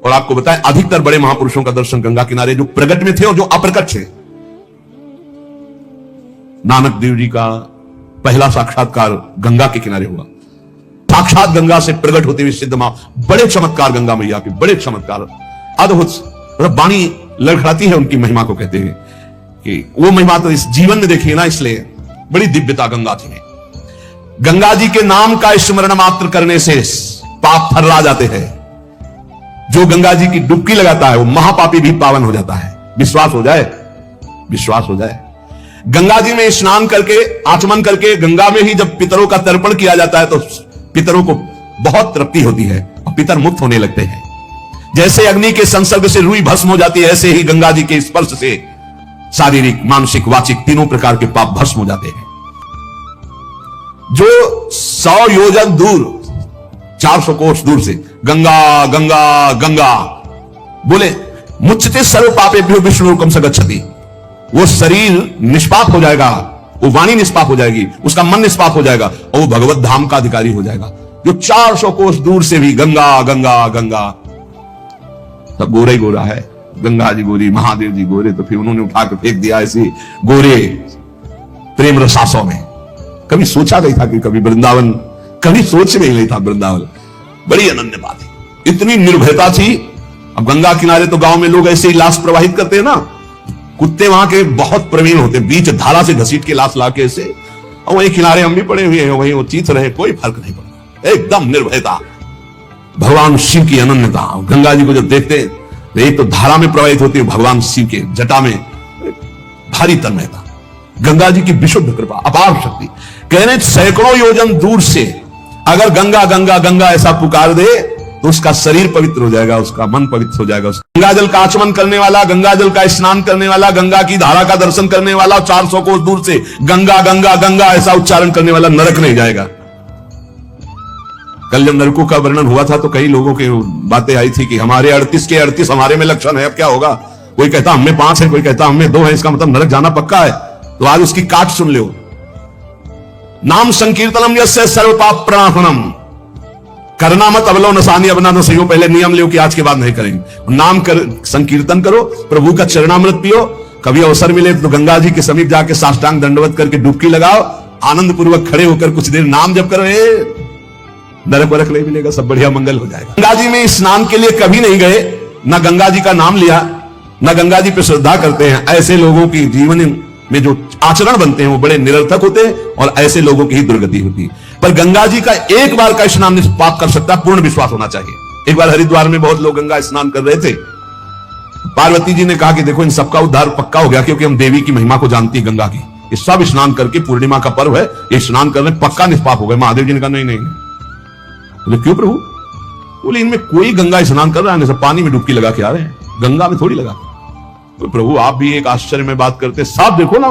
और आपको बताएं, अधिकतर बड़े महापुरुषों का दर्शन गंगा किनारे, जो प्रगट में थे और जो अप्रकट थे। नानक देव जी का पहला साक्षात्कार गंगा के किनारे हुआ। साक्षात गंगा से प्रकट होते हुए सिद्ध मां, बड़े चमत्कार गंगा मैया के, बड़े चमत्कार, अद्भुत। वाणी लड़खड़ाती है उनकी महिमा को, कहते हैं कि वो महिमा तो इस जीवन में देखिए ना, इसलिए बड़ी दिव्यता गंगा जी में। गंगा जी के नाम का स्मरण मात्र करने से पाप फर्रा जाते हैं। जो गंगा जी की डुबकी लगाता है वो महापापी भी पावन हो जाता है। विश्वास हो जाए, विश्वास हो जाए। गंगा जी में स्नान करके, आचमन करके, गंगा में ही जब पितरों का तर्पण किया जाता है तो पितरों को बहुत तृप्ति होती है और पितर मुक्त होने लगते हैं। जैसे अग्नि के संसर्ग से रुई भस्म हो जाती है, ऐसे ही गंगा जी के स्पर्श से शारीरिक, मानसिक, वाचिक तीनों प्रकार के पाप भस्म हो जाते हैं। जो 100 योजन दूर, 400 कोस दूर से गंगा गंगा गंगा बोले, मुच्यते सर्व पापेभ्यो विष्णुलोकम स गच्छति, वो शरीर निष्पाप हो जाएगा, वो वाणी निष्पाप हो जाएगी, उसका मन निष्पाप हो जाएगा और वो भगवत धाम का अधिकारी हो जाएगा। जो 400 कोस दूर से भी गंगा गंगा गंगा, सब गोरा ही गोरा है। गंगा जी गोरी, महादेव जी गोरे, तो फिर उन्होंने उठा के फेंक दिया ऐसे गोरे प्रेम रसासों में। कभी सोचा नहीं था कि कभी वृंदावन, कभी सोच में ही नहीं था वृंदावन। बड़ी अनन्य बात है, इतनी निर्भयता थी। अब गंगा किनारे तो गांव में लोग ऐसे ही लाश प्रवाहित करते हैं ना, कुत्ते वहां के बहुत प्रवीण होते हैं, बीच धारा से घसीट के लाश लाके ऐसे, और वही किनारे हम भी पड़े हुए हैं, वहीं वो चीत रहे, कोई फर्क नहीं पड़ता, एकदम निर्भयता। भगवान शिव की अनन्यता। गंगा जी को जब देखते हैं, एक तो धारा में प्रवाहित होती है, भगवान शिव के जटा में भारी तन्मयता। गंगा जी की विशुद्ध कृपा, अपार शक्ति। कहने सैकड़ों योजन दूर से अगर गंगा गंगा गंगा ऐसा पुकार दे तो उसका शरीर पवित्र हो जाएगा, उसका मन पवित्र हो जाएगा। गंगा जल का आचमन करने वाला, गंगा जल का स्नान करने वाला, गंगा की धारा का दर्शन करने वाला, 400 कोस दूर से गंगा गंगा गंगा ऐसा उच्चारण करने वाला नरक नहीं जाएगा। कल जब नरकों का वर्णन हुआ था तो कई लोगों की बातें आई थी कि हमारे 38 के 38 हमारे में लक्षण है, अब क्या होगा। कोई कहता हमें 5 है, कोई कहता हमें 2 है, इसका मतलब नरक जाना पक्का है। तो आज उसकी काट सुन लो। नाम संकीर्तनम यस्य सर्व पाप प्रणाशनम, करना मत अवलो नसानी अपना न सही। पहले नियम लो कि आज के बाद नहीं करेंगे। नाम कर, संकीर्तन करो, प्रभु का चरणामृत पियो। कभी अवसर मिले तो गंगा जी के समीप जाके साष्टांग दंडवत करके डुबकी लगाओ, आनंद पूर्वक खड़े होकर कुछ देर नाम जप करो, नरक वरक नहीं मिलेगा, सब बढ़िया मंगल हो जाएगा। गंगा जी में स्नान के लिए कभी नहीं गए, ना गंगा जी का नाम लिया, ना गंगा जी पे श्रद्धा करते हैं, ऐसे लोगों की जीवन में जो आचरण बनते हैं वो बड़े निरर्थक होते हैं और ऐसे लोगों की ही दुर्गति होती है। पर गंगा जी का एक बार का स्नान निष्पाप कर सकता है, पूर्ण विश्वास होना चाहिए। एक बार हरिद्वार में बहुत लोग गंगा स्नान कर रहे थे, पार्वती जी ने कहा कि देखो इन सबका उद्धार पक्का हो गया, क्योंकि हम देवी की महिमा को जानती है गंगा की। ये सब स्नान करके, पूर्णिमा का पर्व है, ये स्नान करने पक्का निष्पाप हो गए। महादेव जी ने कहा नहीं नहीं, बोले क्यों प्रभु? बोले इनमें कोई गंगा स्नान कर रहा है, सब पानी में डुबकी लगा के आ रहे हैं, गंगा में थोड़ी लगा। तो प्रभु आप भी एक आश्चर्य में बात करते, साफ देखो ना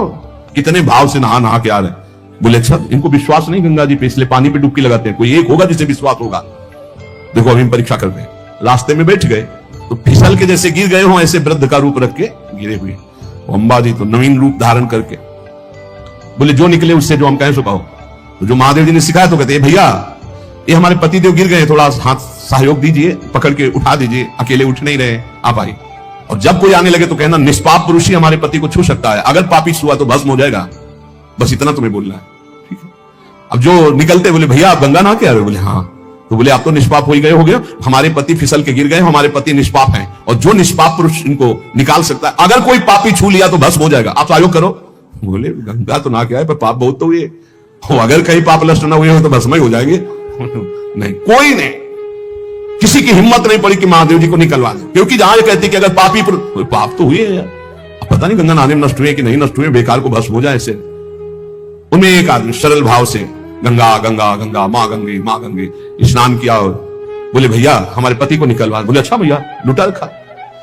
कितने भाव से नहा नहा के आ रहे हैं। बोले अच्छा, इनको विश्वास नहीं गंगा जी पे, इसलिए पानी पे डुबकी लगाते हैं। कोई एक होगा जिसे विश्वास होगा। देखो अभी हम परीक्षा करते हैं। रास्ते में बैठ गए तो फिसल के जैसे गिर गए हो, ऐसे वृद्ध का रूप रख के गिरे हुए। अम्बा जी तो नवीन रूप धारण करके बोले जो निकले उससे जो हम कहें सो कहो। तो जो महादेव जी ने सिखाया तो कहते भैया ये हमारे पतिदेव गिर गए, थोड़ा हाथ सहयोग दीजिए, पकड़ के उठा दीजिए, अकेले उठ नहीं रहे, आप आइए। और जब कोई आने लगे तो कहना निष्पाप पुरुष ही हमारे पति को छू सकता है, अगर पापी छुआ तो भस्म हो जाएगा। बस इतना तुम्हें बोलना है, ठीक है। अब जो निकलते बोले भैया आप गंगा नहा के आ रहे हो? बोले हाँ। तो बोले आप तो निष्पाप हो ही गए हो गए, हमारे पति फिसल के गिर गए, हमारे पति निष्पाप हैं, और जो निष्पाप पुरुष इनको निकाल सकता है, अगर कोई पापी छू लिया तो भस्म हो जाएगा, आप सहयोग करो। बोले गंगा तो नहा के आए पर पाप बहुत तो हुए, अगर कहीं पाप नष्ट ना हुए हो तो भस्म ही हो जाएंगे। नहीं, कोई नहीं, किसी की हिम्मत नहीं पड़ी कि महादेव जी को निकलवा दे, क्योंकि जहां ये कहती कि अगर पापी पाप तो हुए यार, पता नहीं गंगा नहाने में नष्ट हुए कि नहीं नष्ट हुए, बेकार को भस्म हो जाए ऐसे। उनमें एक आदमी सरल भाव से गंगा गंगा गंगा मां गंगे स्नान किया और बोले भैया हमारे पति को निकलवा। बोले अच्छा भैया लुटा रखा।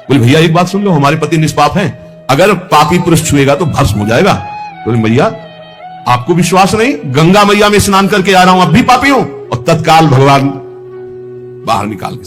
बोले भैया एक बात सुन लो, हमारे पति निष्पाप हैं, अगर पापी पुरुष छुएगा तो भस्म हो जाएगा। बोले भैया आपको विश्वास नहीं, गंगा मैया में स्नान करके आ रहा हूं, अब भी पापी हूं। और तत्काल भगवान बाहर निकाल के